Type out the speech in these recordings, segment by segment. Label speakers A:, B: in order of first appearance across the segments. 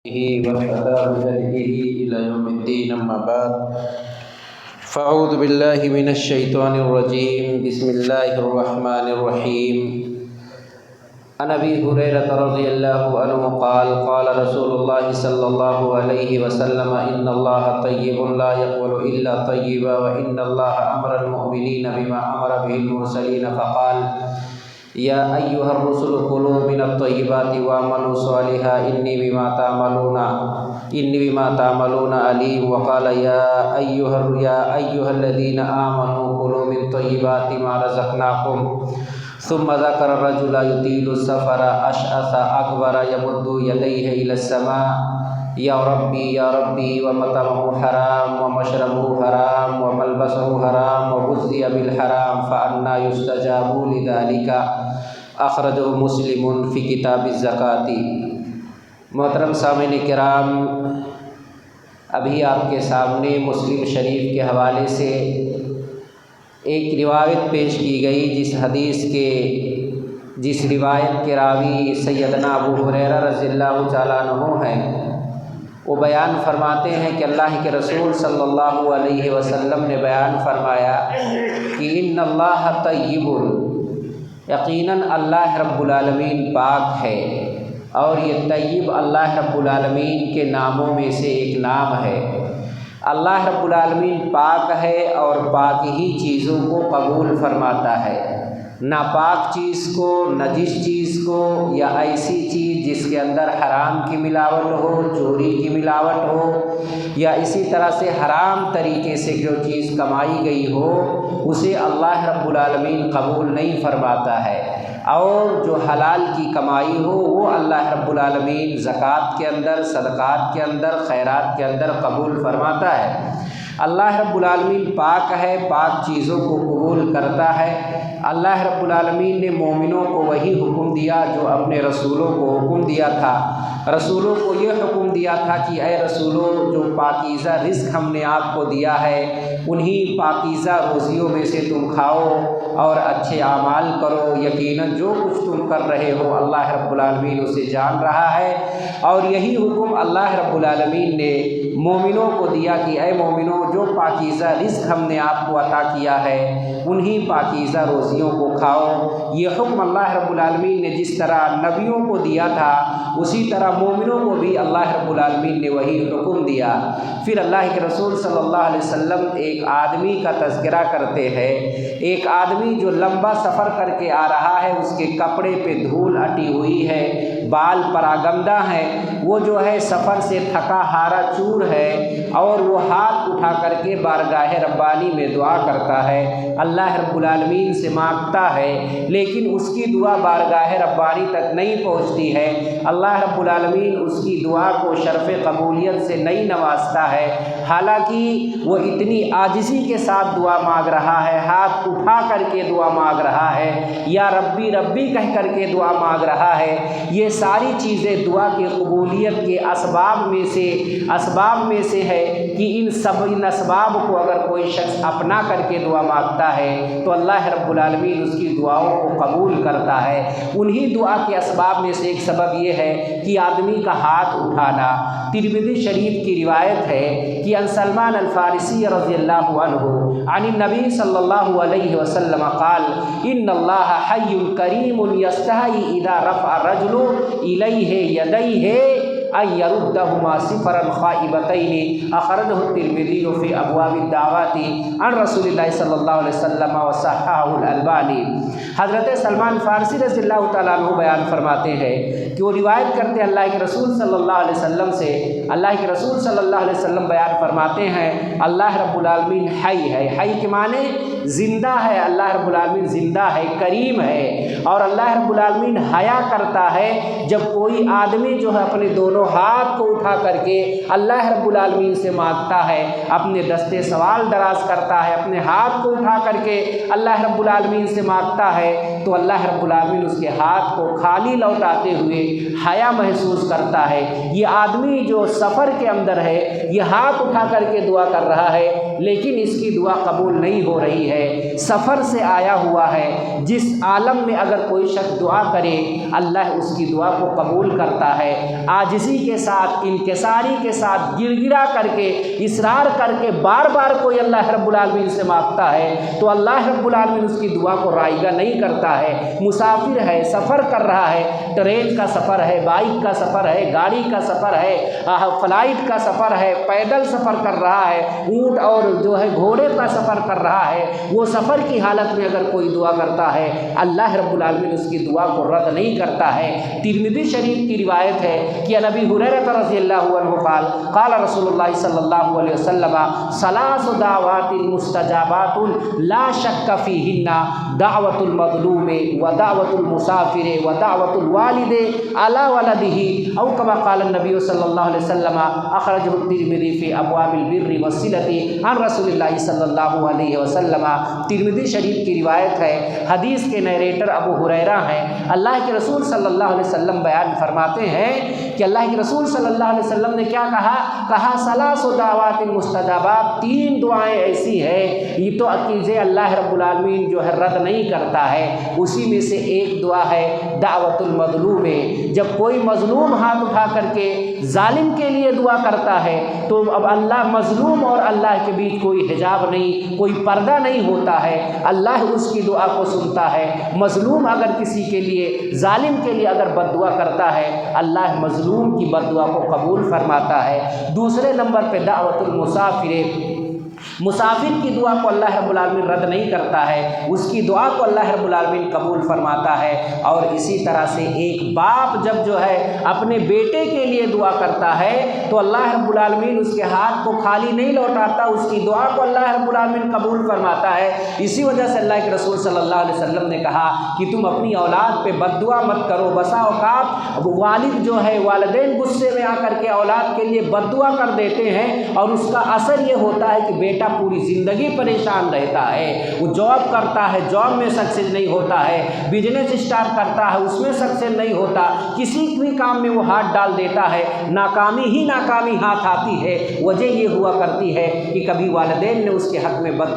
A: واهتدى بهديه إلى يوم الدين أما بعد فأعوذ بالله من الشيطان الرجيم بسم الله الرحمن الرحيم عن أبي هريرة رضي الله عنه قال قال رسول الله صلى الله عليه وسلم إن الله طيب لا يقبل إلا طيبا وإن الله أمر المؤمنين بما أمر به المرسلين فقال يا أيها الرسل كلوا من الطيبات وآمنوا صالحا إني بما تعملون عليم وقال يا أيها الذين آمنوا كلوا من طيبات ما رزقناكم ثم ذكر الرجل يطيل السفر أشعث أكبر يمد يديه إلى السماء يا ربي ومطعمه حرام ومشربه حرام وملبسه حرام وغذي بالحرام فأنى يستجاب لذلك اخرجہ مسلم فی کتاب الزکوٰۃ۔ محترم سامعین کرام، ابھی آپ کے سامنے مسلم شریف کے حوالے سے ایک روایت پیش کی گئی جس روایت کے راوی سیدنا ابو ہریرہ رضی اللہ تعالیٰ عنہ ہیں۔ وہ بیان فرماتے ہیں کہ اللہ کے رسول صلی اللہ علیہ وسلم نے بیان فرمایا کہ ان اللہ طیب، یقیناً اللہ رب العالمین پاک ہے، اور یہ طیب اللہ رب العالمین کے ناموں میں سے ایک نام ہے۔ اللہ رب العالمین پاک ہے اور پاک ہی چیزوں کو قبول فرماتا ہے۔ ناپاک چیز کو، نجس چیز کو، یا ایسی چیز جس کے اندر حرام کی ملاوٹ ہو، چوری کی ملاوٹ ہو، یا اسی طرح سے حرام طریقے سے جو چیز کمائی گئی ہو، اسے اللہ رب العالمین قبول نہیں فرماتا ہے۔ اور جو حلال کی کمائی ہو وہ اللہ رب العالمین زکوٰۃ کے اندر، صدقات کے اندر، خیرات کے اندر قبول فرماتا ہے۔ اللہ رب العالمین پاک ہے، پاک چیزوں کو قبول کرتا ہے۔ اللہ رب العالمین نے مومنوں کو وہی حکم دیا جو اپنے رسولوں کو حکم دیا تھا۔ رسولوں کو یہ حکم دیا تھا کہ اے رسولوں، جو پاکیزہ رزق ہم نے آپ کو دیا ہے انہی پاکیزہ روزیوں میں سے تم کھاؤ اور اچھے اعمال کرو۔ یقیناً جو کچھ تم کر رہے ہو اللہ رب العالمین اسے جان رہا ہے۔ اور یہی حکم اللہ رب العالمین نے مومنوں کو دیا کہ اے مومنوں، جو پاکیزہ رزق ہم نے آپ کو عطا کیا ہے انہی پاکیزہ روزیوں کو کھاؤ۔ یہ حکم اللہ رب العالمین نے جس طرح نبیوں کو دیا تھا اسی طرح مومنوں کو بھی اللہ رب العالمین نے وہی حکم دیا۔ پھر اللہ کے رسول صلی اللہ علیہ وسلم ایک آدمی کا تذکرہ کرتے ہیں۔ ایک آدمی جو لمبا سفر کر کے آ رہا ہے، اس کے کپڑے پہ دھول اٹی ہوئی ہے، بال پراگندہ ہیں، وہ جو ہے سفر سے تھکا ہارا چور ہے، اور وہ ہاتھ اٹھا کر کے بارگاہ ربانی میں دعا کرتا ہے، اللہ رب العالمین سے مانگتا ہے، لیکن اس کی دعا بارگاہ ربانی تک نہیں پہنچتی ہے۔ اللہ رب العالمین اس کی دعا کو شرف قبولیت سے نہیں نوازتا ہے، حالانکہ وہ اتنی عاجزی کے ساتھ دعا مانگ رہا ہے، ہاتھ اٹھا کر کے دعا مانگ رہا ہے، یا ربی ربی کہہ کر کے دعا مانگ رہا ہے۔ یہ ساری چیزیں دعا کی قبولیت کے اسباب میں سے ہے کہ ان اسباب کو اگر کوئی شخص اپنا کر کے دعا مانگتا ہے تو اللہ رب العالمین اس کی دعاؤں کو قبول کرتا ہے۔ انہی دعا کے اسباب میں سے ایک سبب یہ ہے کہ آدمی کا ہاتھ اٹھانا۔ ترمذی شریف کی روایت ہے کہ ان سلمان الفارسی رضی اللہ عنہ عن النبی صلی اللہ علیہ وسلم قال ان اللہ حی کریم یستحی اذا رفع الرجل الیہ یدیہ ان یردہما صفرا خائبتین، اخرجہ الترمذی فی ابواب الدعوات عن رسول اللہ صلی اللہ علیہ وسلم وصححہ الالبانی۔ حضرت سلمان فارسی رضی اللہ تعالیٰ عنہ بیان فرماتے ہیں کہ وہ روایت کرتے ہیں اللہ کے رسول صلی اللہ علیہ وسلم سے۔ اللہ کے رسول صلی اللہ علیہ وسلم بیان فرماتے ہیں اللہ رب العالمین حی ہے۔ حی کے معنی زندہ ہے، اللہ رب العالمین زندہ ہے، کریم ہے، اور اللہ رب العالمین حیا کرتا ہے جب کوئی آدمی جو ہے اپنے دونوں ہاتھ کو اٹھا کر کے اللہ رب العالمین سے مانگتا ہے، اپنے دستے سوال دراز کرتا ہے، اپنے ہاتھ کو اٹھا کر کے اللہ رب العالمین سے مانگتا ہے، تو اللہ رب العالمین اس کے ہاتھ کو خالی لوٹاتے ہوئے حیا محسوس کرتا ہے۔ یہ آدمی جو سفر کے اندر ہے، یہ ہاتھ اٹھا کر کے دعا کر رہا ہے، لیکن اس کی دعا قبول نہیں ہو رہی ہے، سفر سے آیا ہوا ہے، جس عالم میں اگر کوئی شخص دعا کرے اللہ اس کی دعا کو قبول کرتا ہے، عاجزی کے ساتھ، انکساری کے ساتھ، گڑ گڑا کر کے، اصرار کر کے بار بار کوئی اللہ رب العالمین سے مانگتا ہے تو اللہ رب العالمین اس کی دعا کو رائگاں نہیں کرتا ہے۔ مسافر ہے، سفر کر رہا ہے، ٹرین کا سفر ہے، بائک کا سفر ہے، گاڑی کا سفر ہے، فلائٹ کا سفر ہے، پیدل سفر کر رہا ہے، اونٹ اور جو ہے گھوڑے کا سفر کر رہا ہے، وہ سفر کی حالت میں اگر کوئی دعا کرتا ہے اللہ رب العالمین اس کی دعا کو رد نہیں کرتا ہے۔ ترمذی شریف کی روایت ہے کہ عن ابی ہریرہ رضی اللہ عنہ قال قال رسول اللہ صلی اللہ علیہ وسلم ثلاث دعوات مستجابات لا شک فیہن دعوت المظلوم ودعوت المسافر ودعوت الوالد علی ولدہ او کما قال النبی صلی اللہ علیہ وسلم اخرجہ الترمذی فی ابواب البر والصلۃ عن رسول اللہ صلی اللہ علیہ وسلم۔ ترمذی شریف کی روایت ہے، حدیث کے نیریٹر ابو ہریرہ ہیں، اللہ کے رسول صلی اللہ علیہ وسلم بیان فرماتے ہیں کہ اللہ کے رسول صلی اللہ علیہ وسلم نے کیا کہا ثلاث دعوات مستجابات، تین دعائیں ایسی ہیں یہ تو عقیدے اللہ رب العالمین جو ہے رد نہیں کرتا ہے، اسی میں سے ایک دعا ہے دعوت المظلوم۔ جب کوئی مظلوم ہاتھ اٹھا کر کے ظالم کے لیے دعا کرتا ہے تو اب اللہ مظلوم اور اللہ کے بیچ کوئی حجاب نہیں، کوئی پردہ نہیں ہوتا ہے، اللہ اس کی دعا کو سنتا ہے۔ مظلوم اگر کسی کے لیے، ظالم کے لیے اگر بد دعا کرتا ہے اللہ مظلوم کی بد دعا کو قبول فرماتا ہے۔ دوسرے نمبر پہ دعوت المسافر، مسافر کی دعا کو اللہ رب العالمین رد نہیں کرتا ہے، اس کی دعا کو اللہ رب العالمین قبول فرماتا ہے۔ اور اسی طرح سے ایک باپ جب جو ہے اپنے بیٹے کے لیے دعا کرتا ہے تو اللہ رب العالمین اس کے ہاتھ کو خالی نہیں لوٹاتا، اس کی دعا کو اللہ رب العالمین قبول فرماتا ہے۔ اسی وجہ سے اللہ کے رسول صلی اللہ علیہ وسلم نے کہا کہ تم اپنی اولاد پہ بد دعا مت کرو، بسا اوقات والد جو ہے، والدین غصے میں آ کر کے اولاد کے لیے بد دعا کر دیتے ہیں اور اس کا اثر یہ ہوتا ہے کہ بیٹا پوری زندگی پریشان رہتا ہے، وہ جاب کرتا ہے، جاب میں سکسیس نہیں ہوتا ہے، بزنس اسٹارٹ کرتا ہے اس میں سکسیس نہیں ہوتا، کسی بھی کام میں وہ ہاتھ ڈال دیتا ہے، ناکامی ہی ناکامی ہاتھ آتی ہے۔ وجہ یہ ہوا کرتی ہے کہ کبھی والدین نے اس کے حق میں بد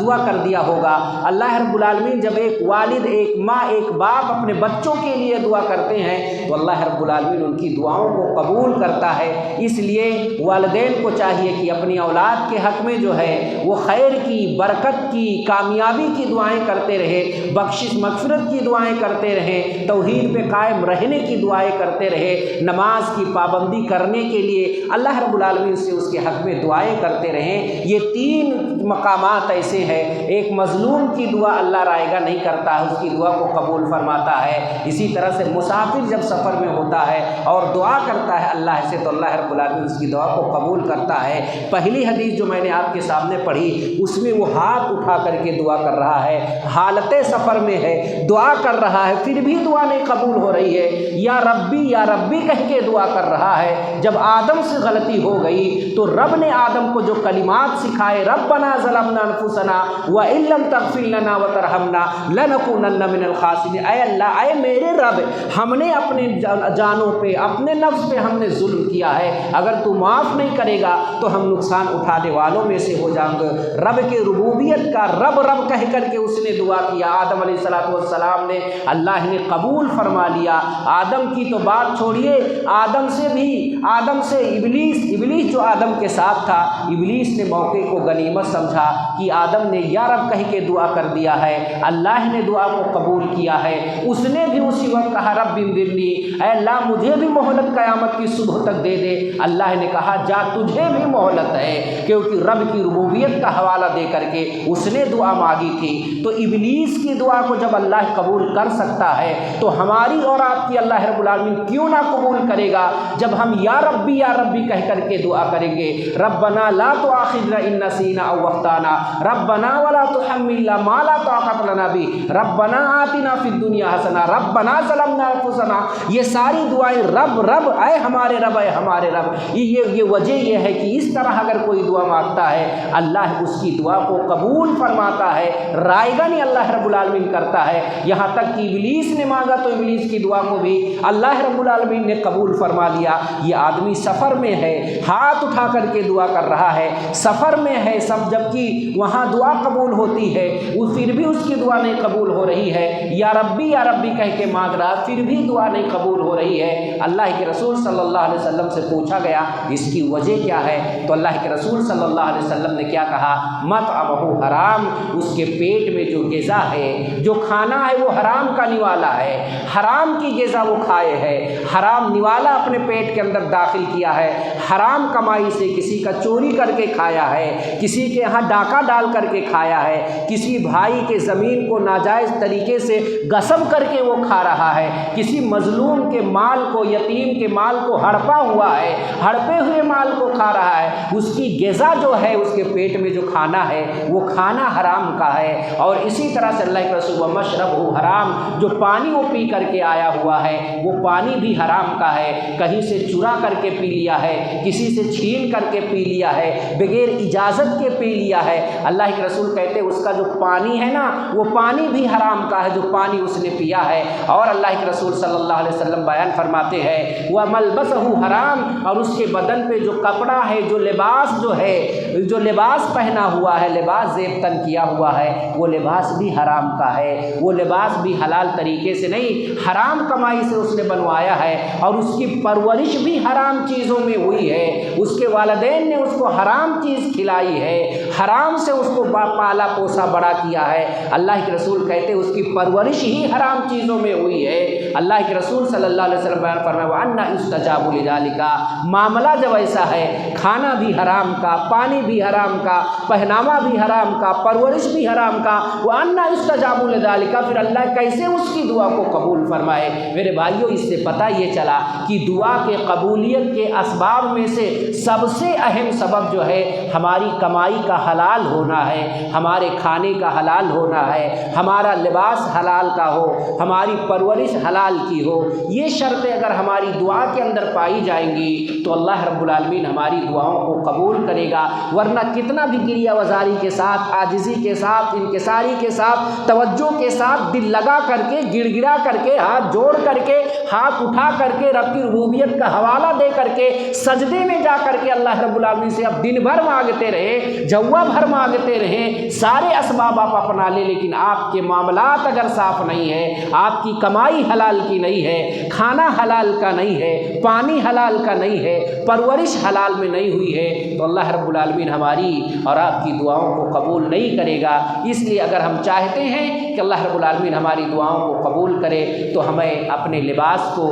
A: دعا کر دیا ہوگا۔ اللہ رب العالمین جب ایک والد، ایک ماں، ایک باپ اپنے بچوں کے لیے دعا کرتے ہیں تو اللہ رب العالمین ان کی دعاؤں کو قبول کرتا ہے۔ اس لیے والدین کو چاہیے کہ اپنی اولاد کے حق میں جو ہے وہ خیر کی، برکت کی، کامیابی کی دعائیں کرتے رہے، بخشش مغفرت کی دعائیں کرتے رہے، توحید پہ قائم رہنے کی دعائیں کرتے رہے، نماز کی پابندی کرنے کے لیے اللہ رب العالمین سے اس کے حق میں دعائیں کرتے رہیں۔ یہ تین مقامات ایسے ہیں، ایک مظلوم کی دعا اللہ رائگاں نہیں کرتا ہے، اس کی دعا کو قبول فرماتا ہے۔ اسی طرح سے مسافر جب سفر میں ہوتا ہے اور دعا کرتا ہے اللہ سے تو اللہ رب العالمین اس کی دعا کو قبول کرتا ہے۔ پہلی حدیث جو میں نے آپ کے سامنے پڑھی اس میں وہ ہاتھ اٹھا کر کے دعا کر رہا ہے، حالت سفر میں ہے، دعا کر رہا ہے، پھر بھی دعا نہیں قبول ہو رہی ہے، یا ربی کہہ کے دعا کر رہا ہے۔ جب آدم سے غلطی ہو گئی تو رب نے آدم کو جو کلمات سکھائے، ربنا ظلمنا انفسنا وان لم تغفر لنا وترحمنا لنکونن من الخاسرین، اے اللہ، اے میرے رب، ہم نے اپنے جانوں پہ، اپنے نفس پہ ہم نے ظلم کیا ہے، اگر تو معاف نہیں کرے گا تو ہم نقصان اٹھانے والوں میں سے ہو جائیں گے۔ رب کے ربوبیت کا رب کہہ کر کے اس نے دعا کیا، آدم علیہ السلام نے، اللہ نے قبول فرما لیا۔ آدم کی تو بات چھوڑیے، آدم سے ابلیس جو آدم کے ساتھ تھا، ابلیس نے موقع کو غنیمت سمجھا کہ آدم نے یا رب کہہ کے دعا کر دیا ہے، اللہ نے دعا کو قبول کیا ہے، اس نے بھی اسی وقت کہا رب انظرنی، اے اللہ مجھے بھی مہلت قیامت کی صبح تک دے دے۔ اللہ نے کہا جا تجھے بھی مہلت ہے، کیونکہ رب کی ربوبیت کا حوالہ دے کر کے اس نے دعا مانگی تھی۔ تو ابلیس کی دعا کو جب اللہ قبول کر سکتا ہے تو ہماری اور آپ کی اللہ رب العالمین کیوں نہ قبول کرے گا جب ہم یا ربی کہہ کر کے دعا کریں گے۔ ربنا لا تؤاخذنا ان نسینا او اخطانا، ربنا ولا تحملنا ما لا طاقت لنا به، ربنا آتنا فی الدنیا حسنہ، ربنا ظلمنا انفسنا، یہ ساری دعائیں رب اے ہمارے رب، اے ہمارے رب۔ یہ وجہ یہ ہے کہ اس طرح اگر کوئی دعا مانگتا کرتا ہے اللہ اس کی دعا کو قبول فرماتا ہے، رائگاں اللہ رب العالمین کرتا ہے۔ یہاں تک کہ ابلیس نے مانگا تو ابلیس کی دعا کو بھی اللہ رب العالمین نے قبول فرما لیا۔ یہ آدمی سفر میں ہے، ہاتھ اٹھا کر کے دعا کر رہا ہے، سفر میں ہے سب، جبکہ وہاں دعا قبول ہوتی ہے، وہ پھر بھی اس کی دعا نہیں قبول ہو رہی ہے، یا ربی کہہ کے مانگ رہا، پھر بھی دعا نہیں قبول ہو رہی ہے۔ اللہ کے رسول صلی اللہ علیہ وسلم سے پوچھا گیا اس کی وجہ کیا ہے، تو اللہ کے رسول صلی اللہ علیہ وسلم نے کیا کہا، مطعمہ حرام، اس کے پیٹ میں جو غذا ہے، جو کھانا ہے وہ حرام کا نوالا ہے، حرام کی غذا وہ کھائے ہے، حرام نوالا اپنے پیٹ کے اندر داخل کیا ہے، حرام کمائی سے کسی کا چوری کر کے کھایا ہے، کسی کے یہاں ڈاکہ ڈال کر کے کھایا ہے، کسی بھائی کے زمین کو ناجائز طریقے سے غصب کر کے وہ کھا رہا ہے، کسی مظلوم کے مال کو، یتیم کے مال کو ہڑپا ہوا ہے، ہڑپے ہوئے مال کو کھا رہا ہے، اس کی غذا جو ہے، اس کے پیٹ میں جو کھانا ہے وہ کھانا حرام کا ہے۔ اور اسی طرح سے اللہ کے رسول ومشربہ حرام، جو پانی وہ پی کر کے آیا ہوا ہے وہ پانی بھی حرام کا ہے، کہیں سے چرا کر کے پی لیا ہے، کسی سے چھین کر کے پی لیا ہے، بغیر اجازت کے پی لیا ہے۔ اللہ کے رسول کہتے اس کا جو پانی ہے نا وہ پانی بھی حرام کا ہے، جو پانی اس نے پیا ہے۔ اور اللہ کے رسول صلی اللہ علیہ وسلم بیان فرماتے ہیں وَمَلْبَسَهُ حرام، اور اس کے بدن پہ جو کپڑا ہے، جو لباس جو ہے، جو لباس پہنا ہوا ہے، لباس زیب تن کیا ہوا ہے، وہ لباس بھی حرام کا ہے، وہ لباس بھی حلال طریقے سے نہیں، حرام کمائی سے اس نے بنوایا ہے، اور اس کی پرورش بھی حرام چیزوں میں ہوئی ہے، اس کے والدین نے اس کو حرام چیز کھلائی ہے، حرام سے اس کو پالا پوسا بڑا کیا ہے۔ اللہ کے رسول کہتے اس کی پرورش ہی حرام چیزوں میں ہوئی ہے۔ اللہ کے رسول صلی اللہ علیہ وسلم بیان فرمایا وَأَنَّ يُسْتَجَابُ لِذَلِكَ، معاملہ جب ایسا ہے، کھانا بھی حرام کا، پانی بھی حرام کا، پہناوا بھی حرام کا، پرورش بھی حرام کا، وَأَنَّ يُسْتَجَابُ لِذَلِكَ، پھر اللہ کیسے اس کی دعا کو قبول فرمائے۔ میرے بھائیوں، اس سے پتہ یہ چلا کہ دعا کے قبولیت کے اسباب میں سے سب سے اہم سبب جو ہے ہماری کمائی کا حلال ہونا ہے، ہمارے کھانے کا حلال ہونا ہے، ہمارا لباس حلال کا ہو، ہماری پرورش حلال کی ہو۔ یہ شرطیں اگر ہماری دعا کے اندر پائی جائیں گی تو اللہ رب العالمین ہماری دعاؤں کو قبول کرے گا، ورنہ کتنا بھی گریہ وزاری کے ساتھ، عاجزی کے ساتھ، انکساری کے ساتھ، توجہ کے ساتھ، دل لگا کر کے، گڑ گڑا کر کے، ہاتھ جوڑ کر کے، ہاتھ اٹھا کر کے، رب کی ربوبیت کا حوالہ دے کر کے، سجدے میں جا کر کے اللہ رب العالمین سے اب دن بھر مانگتے رہے، جوا بھر مانگتے رہے، سارے اسباب آپ اپنا لیں، لیکن آپ کے معاملات اگر صاف نہیں ہے، آپ کی کمائی حلال کی نہیں ہے، کھانا حلال کا نہیں ہے، پانی حلال کا نہیں ہے، پرورش حلال میں نہیں ہوئی ہے، تو اللہ رب العالمین ہماری اور آپ کی دعاؤں کو قبول نہیں کرے گا۔ اس لیے اگر ہم چاہتے ہیں کہ اللہ رب العالمین ہماری دعاؤں کو قبول کرے تو ہمیں اپنے لباس کو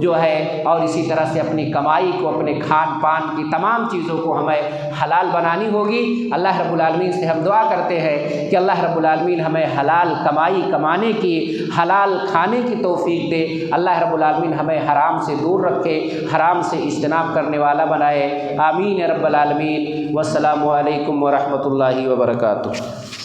A: جو ہے اور اسی طرح سے اپنی کمائی کو، اپنے کھان پان کی تمام چیزوں کو ہمیں حلال بنانی ہوگی۔ اللہ رب العالمین سے ہم دعا کرتے ہیں کہ اللہ رب العالمین ہمیں حلال کمائی کمانے کی، حلال کھانے کی توفیق دے۔ اللہ رب العالمین ہمیں حرام سے دور رکھے، حرام سے اجتناب کرنے والا بنائے۔ آمین رب العالمین۔ والسلام علیکم ورحمۃ اللہ وبرکاتہ۔